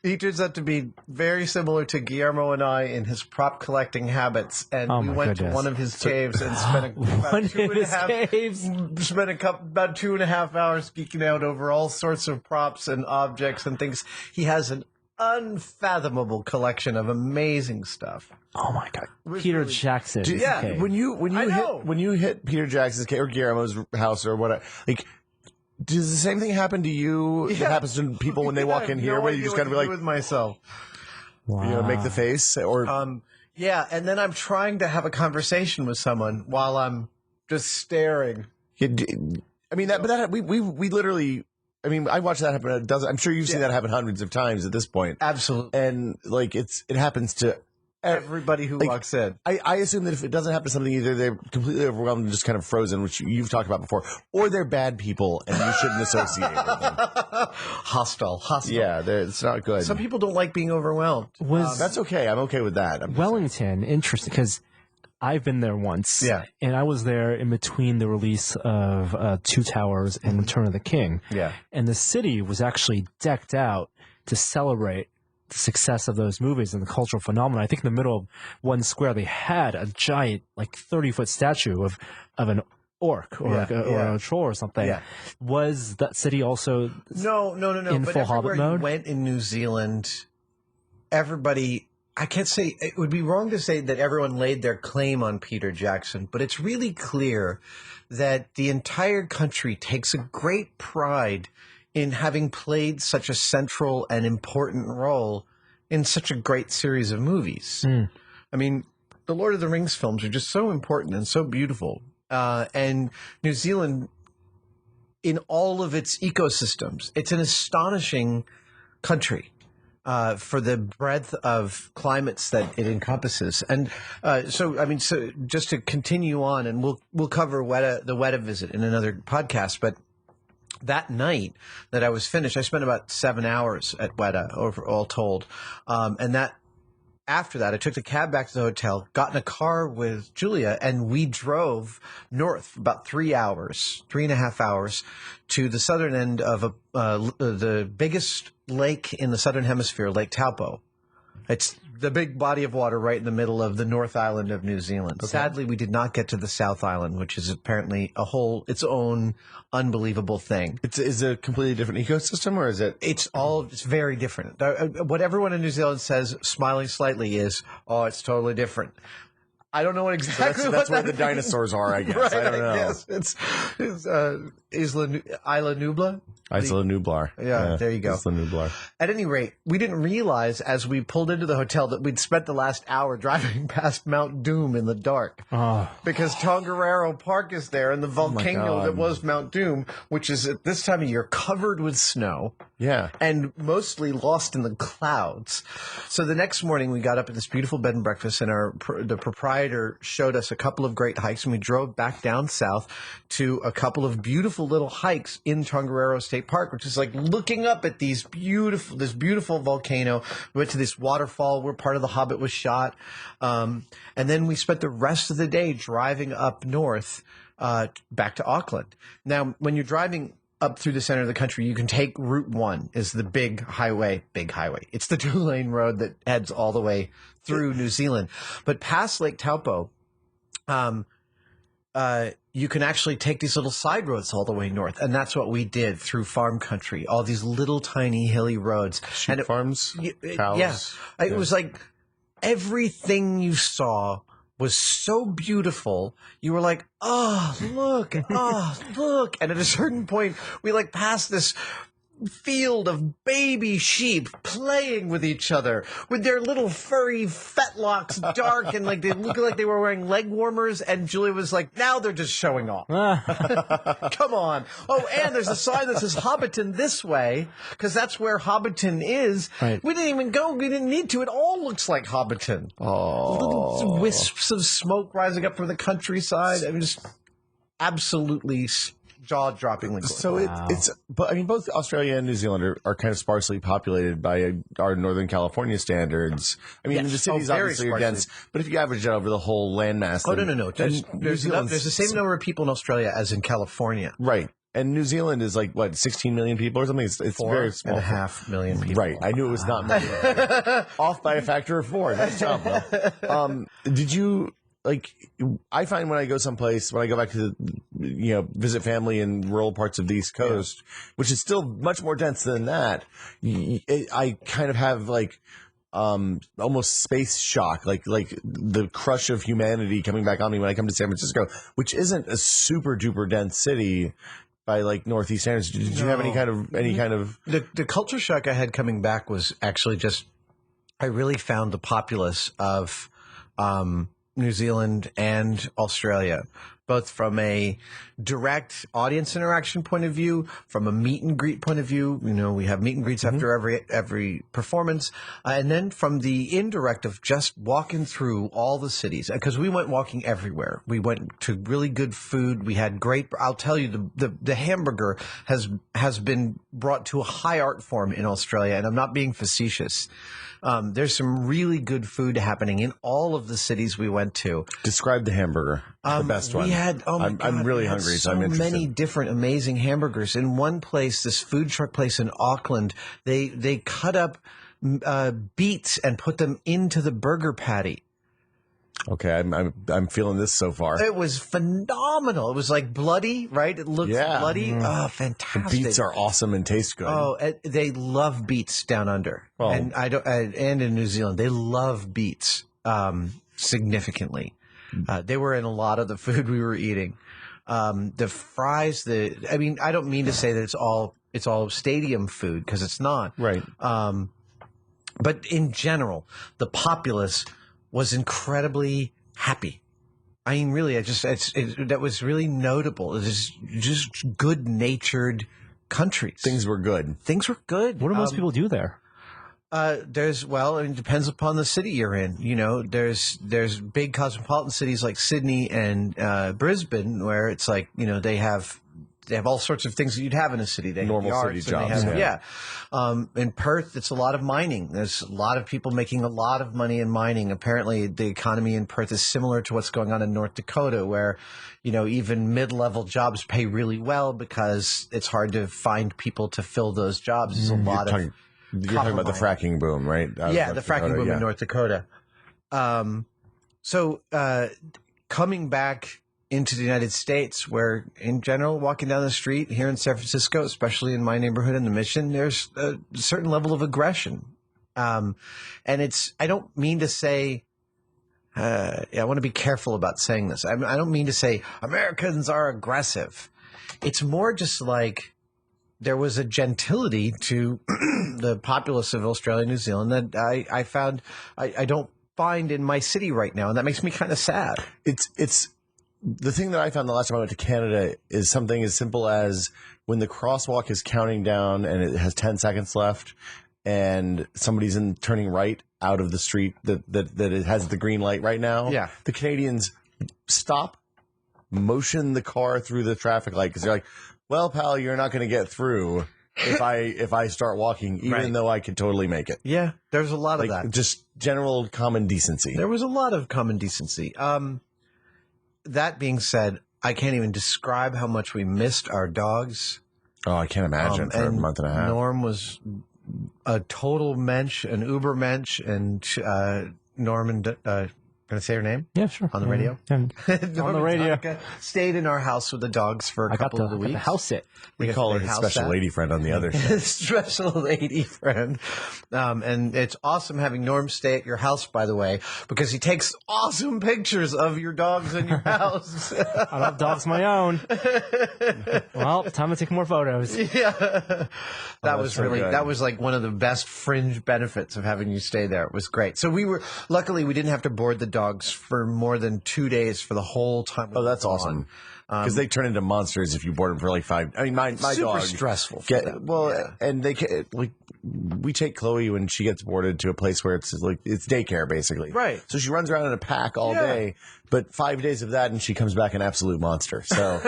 Speaker 1: he turns out to be very similar to Guillermo and I in his prop collecting habits. And
Speaker 3: Oh
Speaker 1: we
Speaker 3: my
Speaker 1: went
Speaker 3: goodness.
Speaker 1: to one of his caves and spent
Speaker 3: One
Speaker 1: about
Speaker 3: of his caves.
Speaker 1: about 2.5 hours geeking out over all sorts of props and objects and things. He has an unfathomable collection of amazing stuff.
Speaker 3: Oh my god, Peter Jackson.
Speaker 1: Yeah,
Speaker 3: cave.
Speaker 2: When you hit Peter Jackson's cave or Guillermo's house or whatever, like, does the same thing happen to you?
Speaker 1: Yeah.
Speaker 2: That happens to people when they walk in here, where you just kind of be like,
Speaker 1: with myself.
Speaker 3: Wow.
Speaker 2: make the face or
Speaker 1: Yeah, and then I'm trying to have a conversation with someone while I'm just staring.
Speaker 2: I mean we literally. I mean, I watched that happen a dozen. I'm sure you've seen that happen hundreds of times at this point.
Speaker 1: Absolutely.
Speaker 2: And like it happens to
Speaker 1: Everybody who walks in.
Speaker 2: I assume that if it doesn't happen to something, either they're completely overwhelmed and just kind of frozen, which you've talked about before, or they're bad people and you shouldn't associate with them.
Speaker 1: Hostile.
Speaker 2: Yeah, it's not good.
Speaker 1: Some people don't like being overwhelmed.
Speaker 2: That's okay. I'm okay with that.
Speaker 3: Wellington, interesting, because I've been there once.
Speaker 1: Yeah.
Speaker 3: And I was there in between the release of Two Towers and Return of the King.
Speaker 1: Yeah.
Speaker 3: And the city was actually decked out to celebrate the success of those movies and the cultural phenomenon. I think in the middle of one square, they had a giant, like 30-foot statue of an orc or, or a troll or something.
Speaker 1: Yeah.
Speaker 3: Was that city also
Speaker 1: No.
Speaker 3: in
Speaker 1: But
Speaker 3: full
Speaker 1: everywhere
Speaker 3: Hobbit
Speaker 1: you
Speaker 3: mode?
Speaker 1: went in New Zealand, everybody. I can't say it would be wrong to say that everyone laid their claim on Peter Jackson, but it's really clear that the entire country takes a great pride in having played such a central and important role in such a great series of movies. I mean, the Lord of the Rings films are just so important and so beautiful. And New Zealand, in all of its ecosystems, it's an astonishing country. For the breadth of climates that it encompasses, and so just to continue on, and we'll cover the Weta visit in another podcast. But that night that I was finished, I spent about 7 hours at Weta, all told, and that after that, I took the cab back to the hotel, got in a car with Julia, and we drove north for about 3.5 hours to the southern end of the biggest lake in the southern hemisphere, Lake Taupo. It's the big body of water right in the middle of the North Island of New Zealand.
Speaker 2: Okay.
Speaker 1: Sadly, we did not get to the South Island, which is apparently its own unbelievable thing.
Speaker 2: Is it a completely different ecosystem, or is it?
Speaker 1: It's very different. What everyone in New Zealand says, smiling slightly, is, "Oh, it's totally different." I don't know what exactly.
Speaker 2: That's where the dinosaurs are, I guess.
Speaker 1: Right,
Speaker 2: I don't know.
Speaker 1: Yes, it's Isla Nubla.
Speaker 2: Isla Nublar.
Speaker 1: Yeah, there you go.
Speaker 2: Isla Nublar.
Speaker 1: At any rate, we didn't realize as we pulled into the hotel that we'd spent the last hour driving past Mount Doom in the dark.
Speaker 3: Oh,
Speaker 1: Because Tongariro Park is there and the volcano
Speaker 2: God.
Speaker 1: that was Mount Doom, which is at this time of year covered with snow
Speaker 2: Yeah.
Speaker 1: and mostly lost in the clouds. So the next morning we got up at this beautiful bed and breakfast, and the proprietor showed us a couple of great hikes, and we drove back down south to a couple of beautiful little hikes in Tongariro State Park, which is like looking up at this beautiful volcano. We went to this waterfall where part of The Hobbit was shot, and then we spent the rest of the day driving up north back to Auckland. Now, when you're driving up through the center of the country, you can take Route 1 is the big highway. It's the 2-lane road that heads all the way through New Zealand. But past Lake Taupo, you can actually take these little side roads all the way north. And that's what we did through farm country, all these little tiny hilly roads.
Speaker 2: Sheep farms, cows.
Speaker 1: Yeah. It was like everything you saw was so beautiful. You were like, oh, look. And at a certain point, we like passed this field of baby sheep playing with each other with their little furry fetlocks dark and like they look like they were wearing leg warmers, and Julia was like, now they're just showing off. Come on. Oh, and there's a sign that says Hobbiton this way, because that's where Hobbiton is.
Speaker 3: Right.
Speaker 1: We didn't even go. We didn't need to. It all looks like Hobbiton. Little wisps of smoke rising up from the countryside. I mean, just absolutely jaw-droppingly cool.
Speaker 2: So but I mean, both Australia and New Zealand are kind of sparsely populated by our Northern California standards. I mean,
Speaker 1: Yes.
Speaker 2: the cities
Speaker 1: very
Speaker 2: obviously are
Speaker 1: sparsely.
Speaker 2: dense, but if you average it over the whole landmass,
Speaker 1: Oh,
Speaker 2: then-
Speaker 1: no.
Speaker 2: then New Zealand's
Speaker 1: There's the same number of people in Australia as in California.
Speaker 2: right, and New Zealand is like what 16 million people or something. It's very small.
Speaker 1: 4.5 million people.
Speaker 2: Right, I knew it was not many. Off by a factor of 4. Nice job, though. Did you? Like, I find when I go someplace, when I go back to, visit family in rural parts of the East Coast, which is still much more dense than that, I kind of have like almost space shock, like the crush of humanity coming back on me when I come to San Francisco, which isn't a super duper dense city by like Northeast standards. Did you have any kind of?
Speaker 1: The culture shock I had coming back was actually just, I really found the populace of New Zealand and Australia, both from a direct audience interaction point of view, from a meet and greet point of view. We have meet and greets after every performance, and then from the indirect of just walking through all the cities, because we went walking everywhere. We went to really good food. We had great. I'll tell you, the hamburger has been brought to a high art form in Australia, and I'm not being facetious. There's some really good food happening in all of the cities we went to.
Speaker 2: Describe the hamburger, the best one.
Speaker 1: We had,
Speaker 2: I'm really hungry, so I'm interested.
Speaker 1: many different amazing hamburgers. In one place, this food truck place in Auckland, they cut up beets and put them into the burger patty.
Speaker 2: Okay, I'm feeling this so far.
Speaker 1: It was phenomenal. It was like bloody, right? It looked bloody. Oh, fantastic!
Speaker 2: Beets are awesome and taste good.
Speaker 1: Oh, they love beets down under,
Speaker 2: Oh.
Speaker 1: and and in New Zealand they love beets significantly. They were in a lot of the food we were eating. The fries, I mean, I don't mean to say that it's all stadium food, because it's not.
Speaker 2: Right.
Speaker 1: But in general, the populace was incredibly happy. I mean, really, that was really notable. It was just good-natured countries.
Speaker 2: Things were good.
Speaker 1: Things were good.
Speaker 3: what do most people do there?
Speaker 1: It depends upon the city you're in. There's big cosmopolitan cities like Sydney and Brisbane, where it's like, they have They have all sorts of things that you'd have in a city. They
Speaker 2: Normal
Speaker 1: have
Speaker 2: city
Speaker 1: the arts, and
Speaker 2: jobs,
Speaker 1: they have, in Perth, it's a lot of mining. There's a lot of people making a lot of money in mining. Apparently, the economy in Perth is similar to what's going on in North Dakota, where, even mid-level jobs pay really well because it's hard to find people to fill those jobs. There's a lot of
Speaker 2: You're talking about the fracking boom, right?
Speaker 1: yeah, the fracking boom in North Dakota. So coming back into the United States, where in general, walking down the street here in San Francisco, especially in my neighborhood in the Mission, there's a certain level of aggression. And I don't mean to say, I want to be careful about saying this. I don't mean to say Americans are aggressive. It's more just like there was a gentility to the populace of Australia and New Zealand that I found I don't find in my city right now, and that makes me kind of sad.
Speaker 2: It's the thing that I found the last time I went to Canada is something as simple as when the crosswalk is counting down and it has 10 seconds left, and somebody's turning right out of the street that it has the green light right now.
Speaker 1: Yeah.
Speaker 2: The Canadians stop, motion the car through the traffic light because they're like, "Well, pal, you're not going to get through if I start walking, even
Speaker 1: Right.
Speaker 2: though I could totally make it."
Speaker 1: Yeah, there's a lot
Speaker 2: Like
Speaker 1: of that.
Speaker 2: just general common decency.
Speaker 1: There was a lot of common decency. That being said, I can't even describe how much we missed our dogs.
Speaker 2: Oh, I can't imagine for a
Speaker 1: And
Speaker 2: month and a half.
Speaker 1: Norm was a total mensch, an uber mensch, and Norman, can I say her name?
Speaker 3: Yeah, sure.
Speaker 1: On the radio?
Speaker 3: Yeah.
Speaker 1: Norman
Speaker 3: the radio.
Speaker 1: Donica stayed in our house with the dogs for a
Speaker 3: I got
Speaker 1: couple of the
Speaker 3: the
Speaker 1: weeks.
Speaker 3: house sit.
Speaker 2: We call her his special lady friend on the other show.
Speaker 1: Special lady friend. And it's awesome having Norm stay at your house, by the way, because he takes awesome pictures of your dogs in your house.
Speaker 3: I love dogs of my own. Well, time to take more photos.
Speaker 1: Yeah. That was
Speaker 2: so
Speaker 1: really,
Speaker 2: good.
Speaker 1: that was like one of the best fringe benefits of having you stay there. It was great. So luckily we didn't have to board the dogs for more than 2 days for the whole time.
Speaker 2: Oh, that's awesome. Because they turn into monsters if you board them for like 5. I mean, my
Speaker 1: Super
Speaker 2: dog
Speaker 1: stressful for them. Yeah.
Speaker 2: and they like we take Chloe when she gets boarded to a place where it's like it's daycare basically,
Speaker 1: Right.
Speaker 2: So she runs around in a pack all
Speaker 1: Yeah.
Speaker 2: day, but 5 days of that and she comes back an absolute monster. So,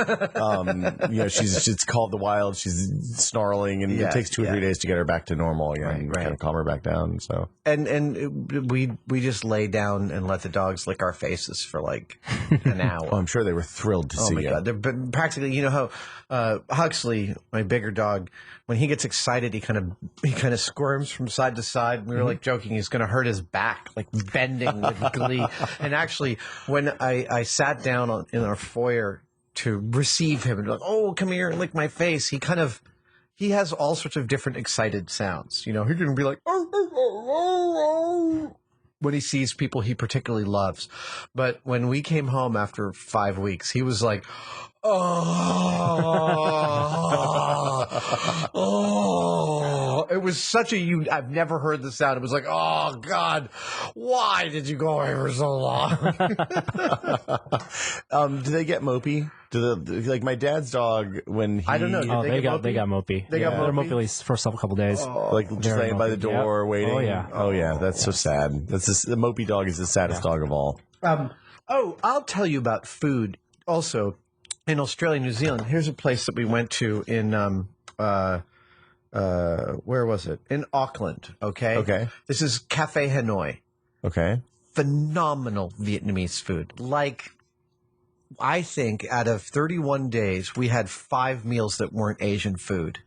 Speaker 2: she's called the wild. She's snarling, and
Speaker 1: Yeah,
Speaker 2: it takes 2 or 3 days to get her back to normal again, and
Speaker 1: Right.
Speaker 2: kind of calm her back down. So,
Speaker 1: And we just lay down and let the dogs lick our faces for like an hour.
Speaker 2: I'm sure they were thrilled to
Speaker 1: Oh
Speaker 2: see
Speaker 1: my
Speaker 2: you.
Speaker 1: God. They're practically, how Huxley, my bigger dog, when he gets excited, he kind of squirms from side to side. And we were like joking, he's going to hurt his back, like bending with glee. And actually, when I sat down in our foyer to receive him and be like, "Oh, come here and lick my face," he has all sorts of different excited sounds. He can be like, when he sees people he particularly loves. But when we came home after 5 weeks, he was like, oh, it was such I've never heard the sound. It was like, oh God, why did you go away for so long?
Speaker 2: Do they get mopey? Like my dad's dog when he
Speaker 1: I don't know.
Speaker 3: Oh,
Speaker 1: Did
Speaker 3: they
Speaker 1: get
Speaker 3: got mopey.
Speaker 1: They got
Speaker 3: They're
Speaker 1: mopey?
Speaker 3: mopey at least for a couple days.
Speaker 2: like just
Speaker 3: Very
Speaker 2: laying by the
Speaker 3: mopey.
Speaker 2: door
Speaker 3: Yep.
Speaker 2: waiting.
Speaker 3: Oh, yeah.
Speaker 2: That's so sad. The mopey dog is the saddest dog of all.
Speaker 1: I'll tell you about food also in Australia, New Zealand. Here's a place that we went to in where was it? In Auckland. Okay. This is Cafe Hanoi.
Speaker 2: Okay.
Speaker 1: Phenomenal Vietnamese food. Like, I think out of 31 days, we had 5 meals that weren't Asian food.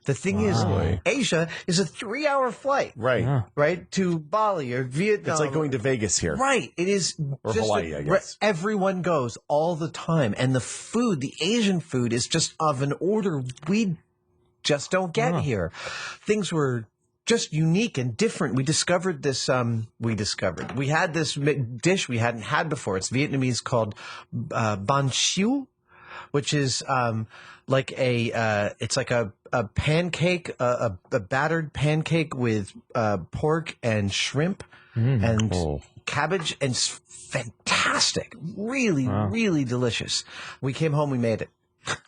Speaker 1: The thing is, Asia is a 3-hour flight,
Speaker 2: Right.
Speaker 3: Yeah.
Speaker 1: right, to Bali or Vietnam.
Speaker 2: It's like going to Vegas here.
Speaker 1: Right. It is
Speaker 2: Or
Speaker 1: just
Speaker 2: Hawaii, I guess.
Speaker 1: everyone goes all the time. And the food, the Asian food, is just of an order we just don't get here. Things were just unique and different. We discovered this, we had this dish we hadn't had before. It's Vietnamese called ban siu, which is like it's like a pancake, a battered pancake with pork and shrimp and cabbage, and it's fantastic. Really, really delicious. We came home, we made it.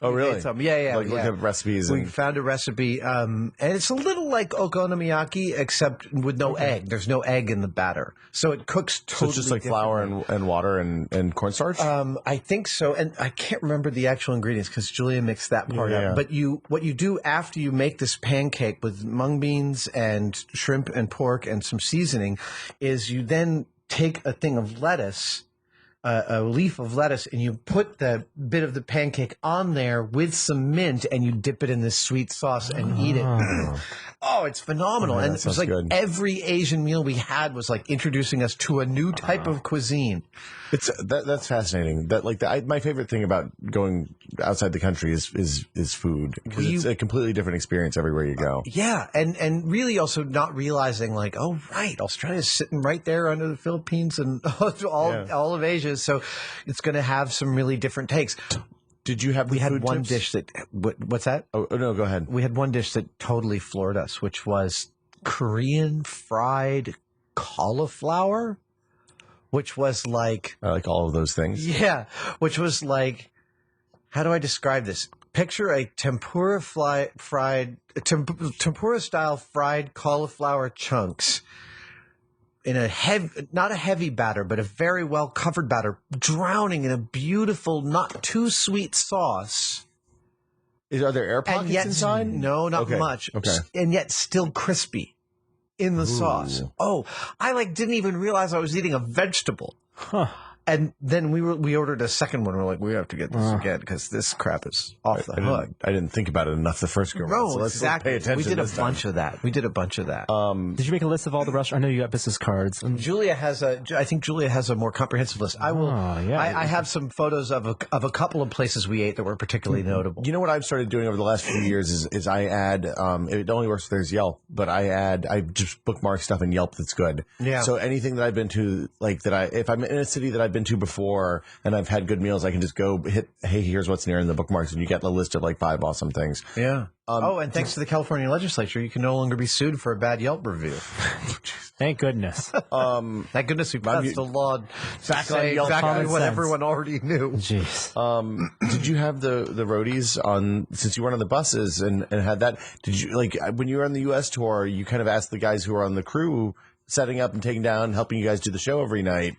Speaker 2: Oh,
Speaker 1: We
Speaker 2: really?
Speaker 1: made some. Yeah,
Speaker 2: Like
Speaker 1: yeah.
Speaker 2: look at recipes
Speaker 1: We
Speaker 2: and
Speaker 1: found a recipe, and it's a little like okonomiyaki, except with no egg. There's no egg in the batter, so it cooks
Speaker 2: so
Speaker 1: totally.
Speaker 2: it's just like flour and water and cornstarch.
Speaker 1: I think so, and I can't remember the actual ingredients because Julia mixed that part
Speaker 2: Yeah.
Speaker 1: up. But what you do after you make this pancake with mung beans and shrimp and pork and some seasoning, is you then take a thing of lettuce. A leaf of lettuce, and you put the bit of the pancake on there with some mint, and you dip it in this sweet sauce and eat it. Oh, it's phenomenal!
Speaker 2: Oh,
Speaker 1: and
Speaker 2: that
Speaker 1: it was
Speaker 2: sounds
Speaker 1: like
Speaker 2: good.
Speaker 1: every Asian meal we had was like introducing us to a new type of cuisine.
Speaker 2: It's that's fascinating. That like my favorite thing about going outside the country is food because it's a completely different experience everywhere you go.
Speaker 1: Yeah, and really also not realizing like, oh right, Australia's sitting right there under the Philippines and all of Asia, so it's going to have some really different takes.
Speaker 2: Did you have?
Speaker 1: We had
Speaker 2: food
Speaker 1: one
Speaker 2: tips?
Speaker 1: dish that what's that?
Speaker 2: Oh no, go ahead.
Speaker 1: We had one dish that totally floored us, which was Korean fried cauliflower, which was like,
Speaker 2: I like all of those things.
Speaker 1: yeah, which was like, how do I describe this? Picture a tempura tempura style fried cauliflower chunks in a not a heavy batter, but a very well covered batter, drowning in a beautiful, not too sweet sauce.
Speaker 2: Are there air pockets
Speaker 1: And yet,
Speaker 2: inside?
Speaker 1: no, not
Speaker 2: Okay,
Speaker 1: much.
Speaker 2: okay.
Speaker 1: And yet still crispy in the sauce. Oh, I didn't even realize I was eating a vegetable.
Speaker 3: Huh.
Speaker 1: And then we ordered a second one. We're like, we have to get this again because this crap is off the hook.
Speaker 2: I didn't think about it enough the first go round.
Speaker 1: No,
Speaker 2: So let's
Speaker 1: exactly.
Speaker 2: pay attention.
Speaker 1: We did a
Speaker 2: this time.
Speaker 1: bunch of that. We did a bunch of that.
Speaker 3: Did you make a list of all the restaurants? I know you got business cards. And
Speaker 1: I think Julia has a more comprehensive list. I will.
Speaker 3: yeah.
Speaker 1: I have some photos of a couple of places we ate that were particularly notable.
Speaker 2: You know what I've started doing over the last few years is I add it only works if there's Yelp, but I just bookmark stuff in Yelp that's good.
Speaker 1: Yeah.
Speaker 2: So anything that I've been to, like if I'm in a city that I've been to before and I've had good meals, I can just go hit, hey, here's what's near in the bookmarks, and you get a list of like 5 awesome things.
Speaker 1: Yeah. And thanks to the California legislature, you can no longer be sued for a bad Yelp review.
Speaker 3: Thank goodness.
Speaker 1: Thank goodness we passed the law back on
Speaker 2: Yelp.
Speaker 1: exactly
Speaker 3: Common
Speaker 1: what
Speaker 3: sense.
Speaker 1: everyone already knew.
Speaker 3: Jeez.
Speaker 2: Did you have the roadies on, since you weren't on the buses and had that, did you, like, when you were on the U.S. tour, you kind of asked the guys who were on the crew setting up and taking down, helping you guys do the show every night,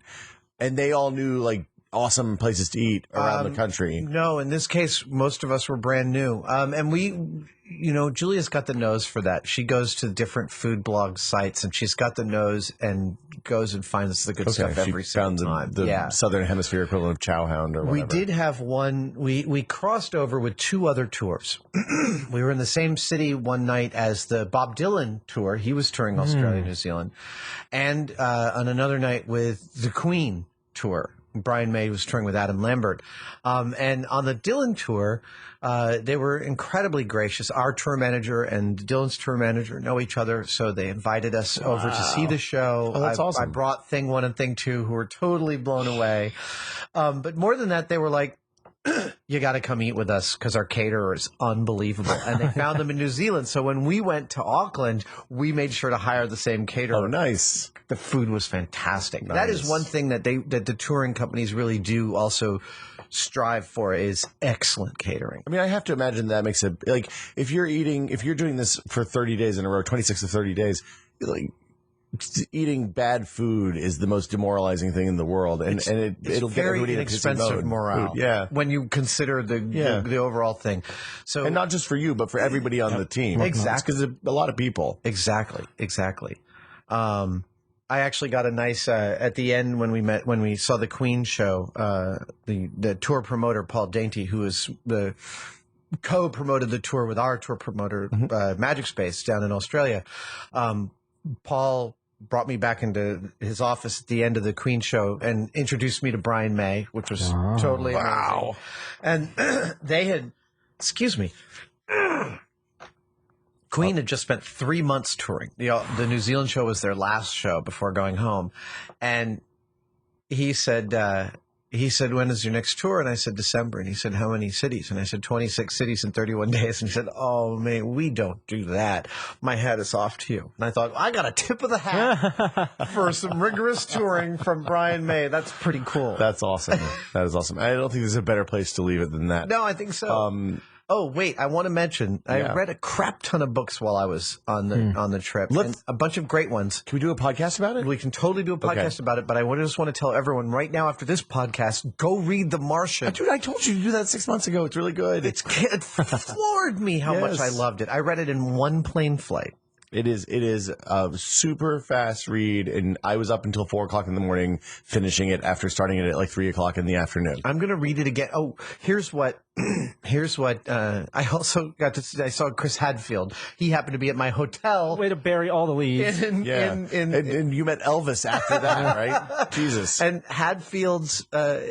Speaker 2: and they all knew, like, awesome places to eat around the country?
Speaker 1: No, in this case, most of us were brand new. And Julia's got the nose for that. She goes to different food blog sites and she's got the nose and goes and finds the good stuff every
Speaker 2: she
Speaker 1: single
Speaker 2: found
Speaker 1: time.
Speaker 2: the Southern Hemisphere equivalent of Chowhound or whatever.
Speaker 1: We did have one. We crossed over with 2 other tours. We were in the same city one night as the Bob Dylan tour. He was touring Australia, New Zealand. And on another night with the Queen tour. Brian May was touring with Adam Lambert. And on the Dylan tour, they were incredibly gracious. Our tour manager and Dylan's tour manager know each other, so they invited us over to see the show.
Speaker 2: Oh, that's awesome.
Speaker 1: I brought Thing 1 and Thing 2, who were totally blown away. But more than that, they were like, you got to come eat with us because our caterer is unbelievable. And they found them in New Zealand. So when we went to Auckland, we made sure to hire the same caterer.
Speaker 2: Oh, nice.
Speaker 1: The food was fantastic.
Speaker 2: Nice.
Speaker 1: That is one thing that the touring companies really do also strive for is excellent catering.
Speaker 2: I mean, I have to imagine that makes it, like, if you're doing this for 30 days in a row, 26 to 30 days, like, eating bad food is the most demoralizing thing in the world, and it'll get
Speaker 1: very
Speaker 2: everybody in a pissy
Speaker 1: inexpensive
Speaker 2: mode.
Speaker 1: morale.
Speaker 2: Yeah,
Speaker 1: when you consider the overall thing. So,
Speaker 2: and not just for you, but for everybody on the team.
Speaker 1: Exactly.
Speaker 2: Because a lot of people.
Speaker 1: Exactly. I actually got a nice at the end when we saw the Queen show. The tour promoter Paul Dainty, who is the co-promoted the tour with our tour promoter Magic Space down in Australia. Paul brought me back into his office at the end of the Queen show and introduced me to Brian May, which was totally amazing. And they had, excuse me, Queen had just spent 3 months touring. The New Zealand show was their last show before going home. And he said, he said, when is your next tour? And I said, December. And he said, how many cities? And I said, 26 cities in 31 days. And he said, oh, man, we don't do that. My hat is off to you. And I thought, I got a tip of the hat for some rigorous touring from Brian May. That's pretty cool.
Speaker 2: That's awesome. That is awesome. I don't think there's a better place to leave it than that.
Speaker 1: No, I think so. Oh, wait, I want to mention, I read a crap ton of books while I was on the trip. And a bunch of great ones.
Speaker 2: Can we do a podcast about it?
Speaker 1: We can totally do a podcast about it, but I just want to tell everyone right now after this podcast, go read The Martian.
Speaker 2: Dude, I told you to do that 6 months ago. It's really good.
Speaker 1: It floored me how much I loved it. I read it in one plane flight.
Speaker 2: It is a super fast read, and I was up until 4 o'clock in the morning finishing it after starting it at like 3 o'clock in the afternoon.
Speaker 1: I'm going to read it again. Oh, here's what I also got to see. I saw Chris Hadfield. He happened to be at my hotel.
Speaker 3: Way to bury all the leads.
Speaker 2: And you met Elvis after that, right? Jesus.
Speaker 1: And Hadfield said,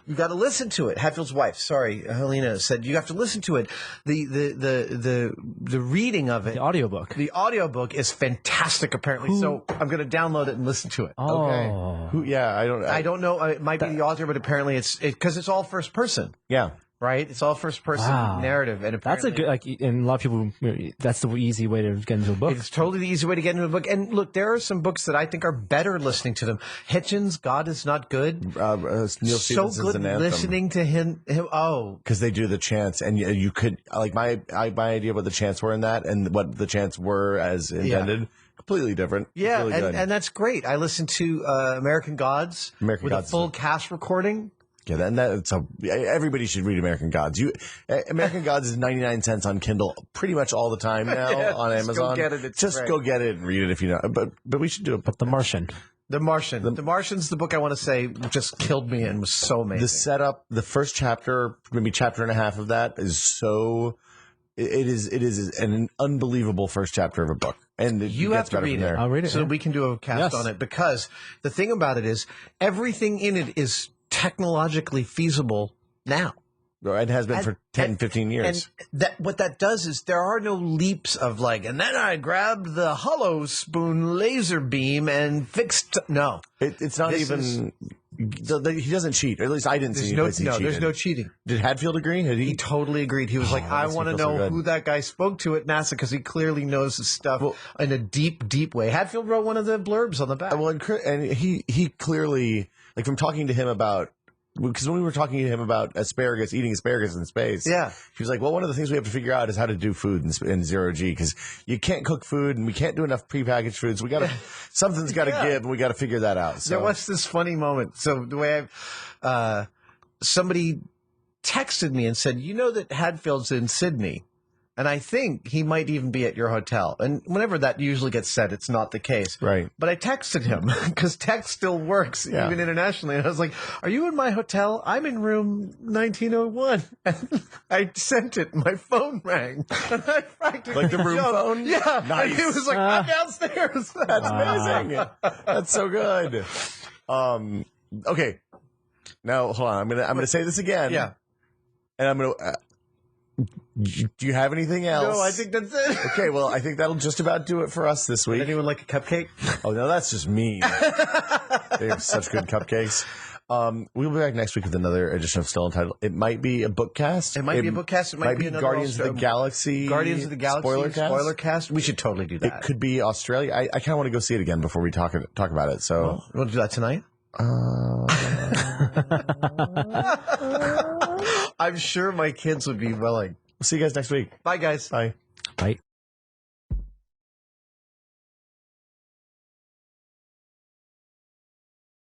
Speaker 1: you got to listen to it. Hadfield's wife, Helena, said, you have to listen to it. The reading of it.
Speaker 3: The audiobook.
Speaker 1: The audiobook is fantastic, apparently. So I'm going to download it and listen to it.
Speaker 3: Oh.
Speaker 2: Okay. I
Speaker 1: don't know. It might be the author, but apparently because it's all first person.
Speaker 2: Yeah.
Speaker 1: Right? It's all first person narrative. And
Speaker 3: that's a good, and a lot of people, that's the easy way to get into a book.
Speaker 1: It's totally the easy way to get into a book. And look, there are some books that I think are better listening to them. Hitchens' God is Not Good.
Speaker 2: Neil Stephenson's
Speaker 1: so good
Speaker 2: An Anthem.
Speaker 1: listening to him. Oh.
Speaker 2: Because they do the chants, and you could, like, my idea of what the chants were in that and what the chants were as intended. Yeah. Completely different.
Speaker 1: Yeah,
Speaker 2: really
Speaker 1: and that's great. I listened to American Gods with a full cast recording.
Speaker 2: Yeah, and everybody should read American Gods. American Gods is 99 cents on Kindle pretty much all the time now on Amazon.
Speaker 1: Go get it.
Speaker 2: Just go get it and read it if you know. But we should do it.
Speaker 3: But The Martian.
Speaker 1: The Martian's the book I want to say just killed me and was so amazing.
Speaker 2: The setup, the first chapter, maybe chapter and a half of that is so. It is an unbelievable first chapter of a book. And
Speaker 1: you have to read it.
Speaker 3: I'll read it
Speaker 1: so we can do a cast on it, because the thing about it is everything in it is technologically feasible now.
Speaker 2: It has been for 10, 15 years.
Speaker 1: And what that does is there are no leaps of like, and then I grabbed the hollow spoon laser beam and fixed. No.
Speaker 2: It's not even. He doesn't cheat. Or at least I didn't see any place he cheated.
Speaker 1: There's no cheating.
Speaker 2: Did Hadfield agree?
Speaker 1: He totally agreed. He was like, I want to know who that guy spoke to at NASA, because he clearly knows his stuff in a deep, deep way. Hadfield wrote one of the blurbs on the back.
Speaker 2: Well, and he clearly, like, from talking to him about, because when we were talking to him about eating asparagus in space, he was like, well, one of the things we have to figure out is how to do food in zero G, because you can't cook food and we can't do enough prepackaged foods. We got to, something's got to give, and we got to figure that out. So
Speaker 1: there was this funny moment. So the way somebody texted me and said, you know that Hadfield's in Sydney, and I think he might even be at your hotel. And whenever that usually gets said, it's not the case.
Speaker 2: Right.
Speaker 1: But I texted him, because text still works even internationally. And I was like, are you in my hotel? I'm in room 1901. And I sent it. My phone rang. And I practically
Speaker 2: like the room phone?
Speaker 1: Yeah.
Speaker 2: Nice.
Speaker 1: And he was like, I'm downstairs.
Speaker 2: That's amazing. That's so good. Okay. Now, hold on. I'm gonna say this again.
Speaker 1: Yeah.
Speaker 2: And I'm gonna. Do you have anything else?
Speaker 1: No, I think that's it.
Speaker 2: Okay, well, I think that'll just about do it for us this week.
Speaker 1: Anyone like a cupcake?
Speaker 2: Oh, no, that's just me. They have such good cupcakes. We'll be back next week with another edition of Still Untitled. It might be a bookcast.
Speaker 1: It might be a bookcast. It might be another
Speaker 2: Guardians of the Galaxy.
Speaker 1: Spoiler cast. We should totally do that.
Speaker 2: It could be Australia. I kind of want to go see it again before we talk about it. So
Speaker 1: you want to do that tonight? I'm sure my kids would be willing.
Speaker 2: We'll see you guys next week.
Speaker 1: Bye, guys.
Speaker 2: Bye.
Speaker 3: Bye.